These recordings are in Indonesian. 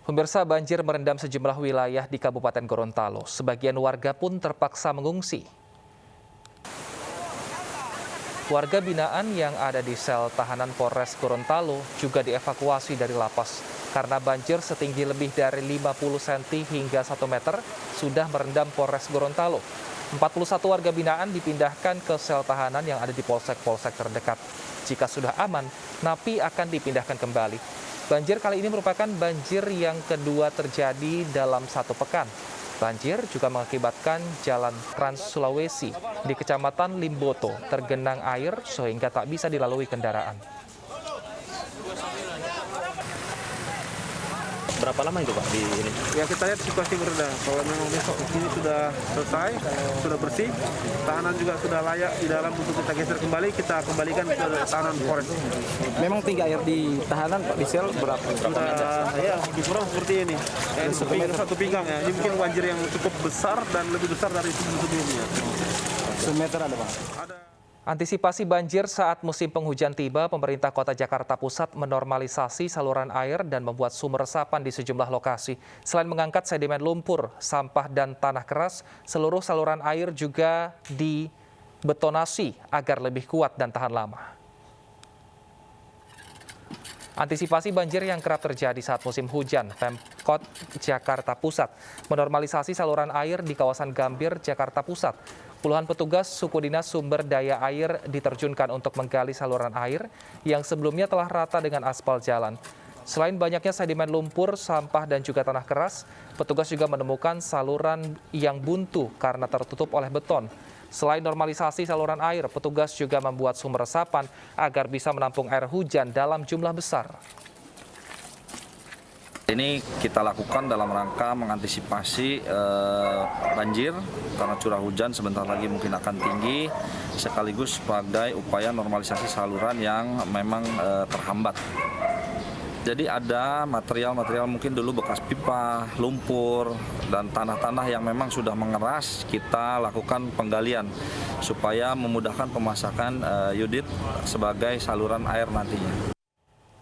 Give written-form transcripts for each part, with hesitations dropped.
Pemirsa, banjir merendam sejumlah wilayah di Kabupaten Gorontalo. Sebagian warga pun terpaksa mengungsi. Warga binaan yang ada di sel tahanan Polres Gorontalo juga dievakuasi dari lapas karena banjir setinggi lebih dari 50 cm hingga 1 meter sudah merendam Polres Gorontalo. 41 warga binaan dipindahkan ke sel tahanan yang ada di polsek-polsek terdekat. Jika sudah aman, napi akan dipindahkan kembali. Banjir kali ini merupakan banjir yang kedua terjadi dalam 1 pekan. Banjir juga mengakibatkan jalan Trans Sulawesi di Kecamatan Limboto tergenang air sehingga tak bisa dilalui kendaraan. Berapa lama itu Pak di ini? Ya kita lihat situasi berbeda. Kalau memang besok ini sudah selesai, sudah bersih, tahanan juga sudah layak di dalam untuk kita geser kembali, kita kembalikan ke tahanan Polres. Memang tinggi air di tahanan Pak, di sel berapa? Sudah, ya lebih kurang seperti ini. Ya, ini satu pinggang ya. Ini mungkin banjir yang cukup besar dan lebih besar dari sebelum-sebelumnya. Semeter ada Pak? Ada. Antisipasi banjir saat musim penghujan tiba, pemerintah Kota Jakarta Pusat menormalisasi saluran air dan membuat sumber resapan di sejumlah lokasi. Selain mengangkat sedimen lumpur, sampah, dan tanah keras, seluruh saluran air juga dibetonasi agar lebih kuat dan tahan lama. Antisipasi banjir yang kerap terjadi saat musim hujan, Pemkot Jakarta Pusat menormalisasi saluran air di kawasan Gambir, Jakarta Pusat. Puluhan petugas suku dinas sumber daya air diterjunkan untuk menggali saluran air yang sebelumnya telah rata dengan aspal jalan. Selain banyaknya sedimen lumpur, sampah, dan juga tanah keras, petugas juga menemukan saluran yang buntu karena tertutup oleh beton. Selain normalisasi saluran air, petugas juga membuat sumber resapan agar bisa menampung air hujan dalam jumlah besar. Ini kita lakukan dalam rangka mengantisipasi banjir karena curah hujan sebentar lagi mungkin akan tinggi, sekaligus sebagai upaya normalisasi saluran yang memang terhambat. Jadi ada material-material mungkin dulu bekas pipa, lumpur, dan tanah-tanah yang memang sudah mengeras, kita lakukan penggalian supaya memudahkan pemasakan unit sebagai saluran air nantinya.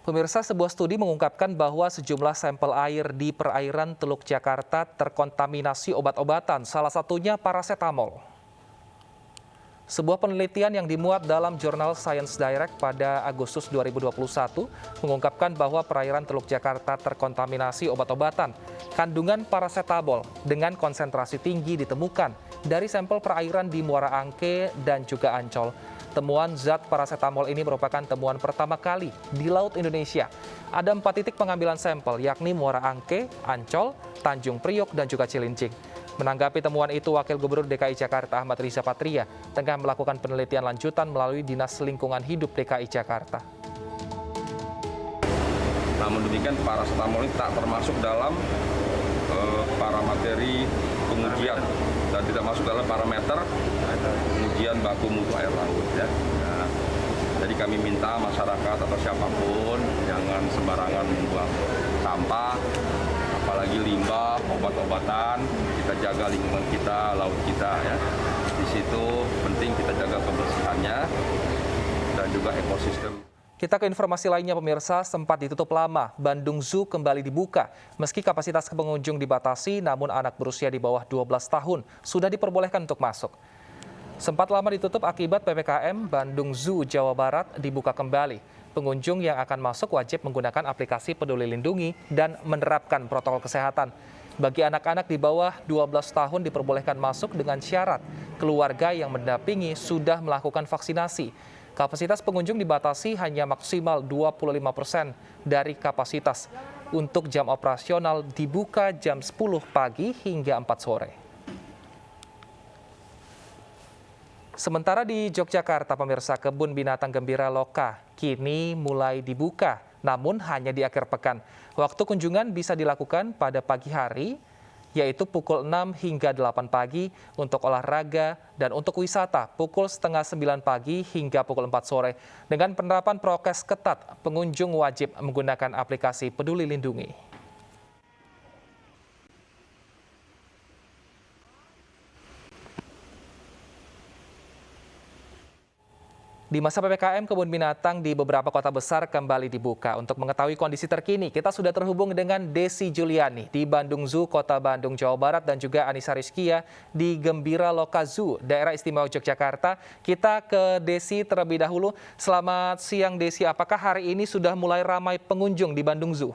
Pemirsa, sebuah studi mengungkapkan bahwa sejumlah sampel air di perairan Teluk Jakarta terkontaminasi obat-obatan, salah satunya parasetamol. Sebuah penelitian yang dimuat dalam jurnal Science Direct pada Agustus 2021 mengungkapkan bahwa perairan Teluk Jakarta terkontaminasi obat-obatan. Kandungan parasetamol dengan konsentrasi tinggi ditemukan dari sampel perairan di Muara Angke dan juga Ancol. Temuan zat parasetamol ini merupakan temuan pertama kali di Laut Indonesia. Ada 4 titik pengambilan sampel, yakni Muara Angke, Ancol, Tanjung Priok, dan juga Cilincing. Menanggapi temuan itu, Wakil Gubernur DKI Jakarta Ahmad Riza Patria tengah melakukan penelitian lanjutan melalui Dinas Lingkungan Hidup DKI Jakarta. Namun demikian, parasetamol ini tak termasuk dalam paramateri pengujian dan tidak masuk dalam parameter pengujian baku mutu air laut. Ya. Nah, jadi kami minta masyarakat atau siapapun jangan sembarangan membuang sampah, apalagi limbah, obat-obatan. Kita jaga lingkungan kita, laut kita. Ya. Di situ penting kita jaga kebersihannya dan juga ekosistem. Kita ke informasi lainnya, pemirsa. Sempat ditutup lama, Bandung Zoo kembali dibuka. Meski kapasitas pengunjung dibatasi, namun anak berusia di bawah 12 tahun sudah diperbolehkan untuk masuk. Sempat lama ditutup akibat PPKM, Bandung Zoo Jawa Barat dibuka kembali. Pengunjung yang akan masuk wajib menggunakan aplikasi Peduli Lindungi dan menerapkan protokol kesehatan. Bagi anak-anak di bawah 12 tahun diperbolehkan masuk dengan syarat keluarga yang mendampingi sudah melakukan vaksinasi. Kapasitas pengunjung dibatasi hanya maksimal 25% dari kapasitas. Untuk jam operasional dibuka jam 10 pagi hingga 4 sore. Sementara di Yogyakarta, pemirsa, kebun binatang Gembira Loka kini mulai dibuka, namun hanya di akhir pekan. Waktu kunjungan bisa dilakukan pada pagi hari, yaitu pukul 6 hingga 8 pagi untuk olahraga, dan untuk wisata pukul setengah 9 pagi hingga pukul 4 sore. Dengan penerapan prokes ketat, pengunjung wajib menggunakan aplikasi Peduli Lindungi. Di masa PPKM, kebun binatang di beberapa kota besar kembali dibuka. Untuk mengetahui kondisi terkini, kita sudah terhubung dengan Desi Juliani di Bandung Zoo, Kota Bandung, Jawa Barat, dan juga Anissa Rizkia di Gembira Loka Zoo, Daerah Istimewa Yogyakarta. Kita ke Desi terlebih dahulu. Selamat siang, Desi. Apakah hari ini sudah mulai ramai pengunjung di Bandung Zoo?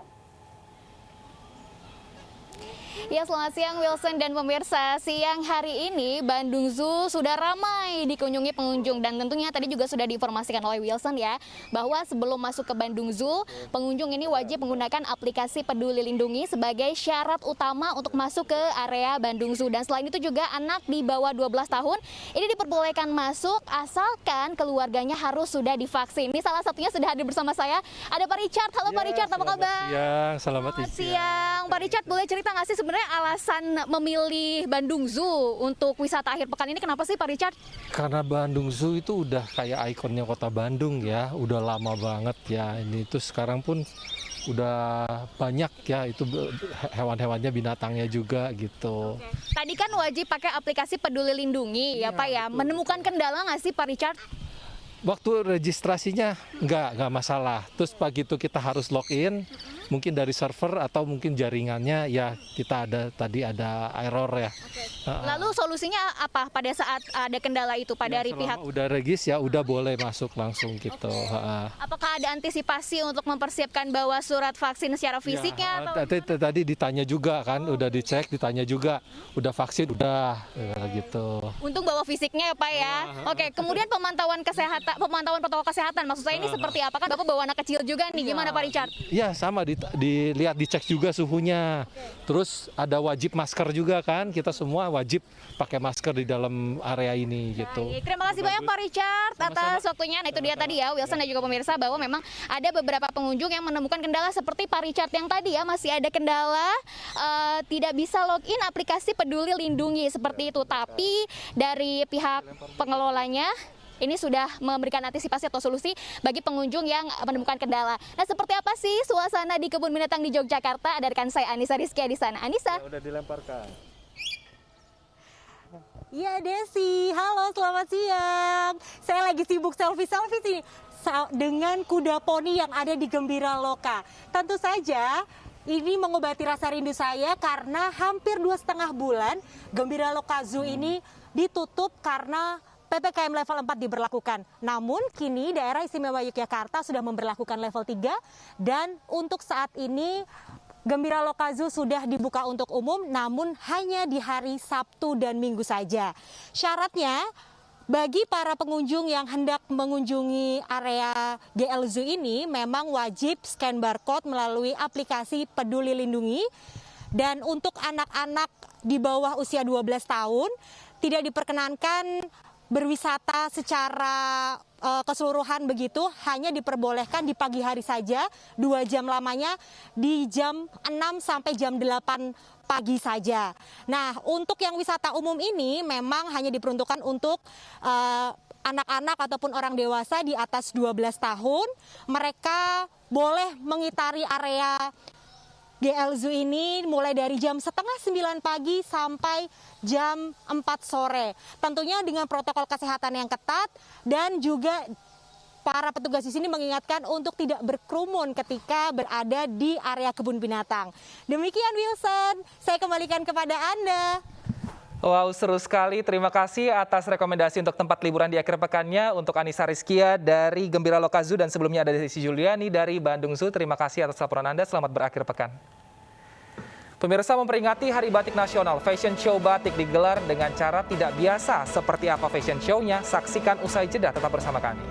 Ya, selamat siang Wilson dan pemirsa. Siang hari ini Bandung Zoo sudah ramai dikunjungi pengunjung, dan tentunya tadi juga sudah diinformasikan oleh Wilson ya, bahwa sebelum masuk ke Bandung Zoo, pengunjung ini wajib menggunakan aplikasi Peduli Lindungi sebagai syarat utama untuk masuk ke area Bandung Zoo. Dan selain itu juga anak di bawah 12 tahun ini diperbolehkan masuk asalkan keluarganya harus sudah divaksin. Ini salah satunya sudah hadir bersama saya, ada Pak Richard. Halo Pak Richard, apa kabar? Selamat siang. Pak Richard, boleh cerita nggak sih sebenarnya alasan memilih Bandung Zoo untuk wisata akhir pekan ini, kenapa sih Pak Richard? Karena Bandung Zoo itu udah kayak ikonnya kota Bandung ya, udah lama banget ya. Ini tuh sekarang pun udah banyak ya, itu hewan-hewannya, binatangnya juga gitu. Tadi kan wajib pakai aplikasi Peduli Lindungi ya Pak ya, menemukan kendala nggak sih Pak Richard? Waktu registrasinya nggak masalah. Terus pagi itu kita harus login, mungkin dari server atau mungkin jaringannya ya kita tadi ada error ya. Lalu solusinya apa pada saat ada kendala itu Pak dari pihak? Udah regis ya, udah boleh masuk langsung gitu. Apakah ada antisipasi untuk mempersiapkan bawa surat vaksin secara fisiknya? Tadi ditanya juga kan, udah dicek, ditanya juga, udah vaksin, udah gitu. Untung bawa fisiknya ya Pak ya. Oke, kemudian pemantauan kesehatan, pemantauan protokol kesehatan, maksud saya ini seperti apa? Kan Bapak bawa anak kecil juga nih, gimana Pak Richard? Iya sama, dilihat, dicek juga suhunya. Terus ada wajib masker juga kan, kita semua wajib pakai masker di dalam area ini gitu. Baik, terima kasih banyak Pak Richard atas waktunya. Nah itu dia tadi ya Wilson dan juga pemirsa, bahwa memang ada beberapa pengunjung yang menemukan kendala seperti Pak Richard yang tadi ya, masih ada kendala tidak bisa login aplikasi Peduli Lindungi seperti itu. Tapi dari pihak pengelolanya ini sudah memberikan antisipasi atau solusi bagi pengunjung yang menemukan kendala. Nah, seperti apa sih suasana di kebun binatang di Yogyakarta? Ada rekan saya Anissa Rizkia di sana. Anissa. Udah dilemparkan. Ya Desi, halo selamat siang. Saya lagi sibuk selfie-selfie sih dengan kuda poni yang ada di Gembira Loka. Tentu saja ini mengobati rasa rindu saya karena hampir 2,5 bulan Gembira Loka Zoo ini ditutup karena PPKM level 4 diberlakukan. Namun kini daerah istimewa Yogyakarta sudah memberlakukan level 3 dan untuk saat ini Gembira Loka Zoo sudah dibuka untuk umum, namun hanya di hari Sabtu dan Minggu saja. Syaratnya bagi para pengunjung yang hendak mengunjungi area GL Zoo ini memang wajib scan barcode melalui aplikasi Peduli Lindungi, dan untuk anak-anak di bawah usia 12 tahun tidak diperkenankan berwisata secara keseluruhan begitu, hanya diperbolehkan di pagi hari saja, 2 jam lamanya di jam 6 sampai jam 8 pagi saja. Nah, untuk yang wisata umum ini memang hanya diperuntukkan untuk anak-anak ataupun orang dewasa di atas 12 tahun. Mereka boleh mengitari area GL Zoo ini mulai dari jam 8:30 pagi sampai jam 4 sore. Tentunya dengan protokol kesehatan yang ketat, dan juga para petugas di sini mengingatkan untuk tidak berkerumun ketika berada di area kebun binatang. Demikian Wilson, saya kembalikan kepada Anda. Wow, seru sekali. Terima kasih atas rekomendasi untuk tempat liburan di akhir pekannya untuk Anissa Rizkia dari Gembira Loka Zoo, dan sebelumnya ada Desi Juliani dari Bandung Zoo. Terima kasih atas laporan Anda. Selamat berakhir pekan. Pemirsa, memperingati Hari Batik Nasional, Fashion Show Batik digelar dengan cara tidak biasa. Seperti apa fashion show-nya? Saksikan usai jeda, tetap bersama kami.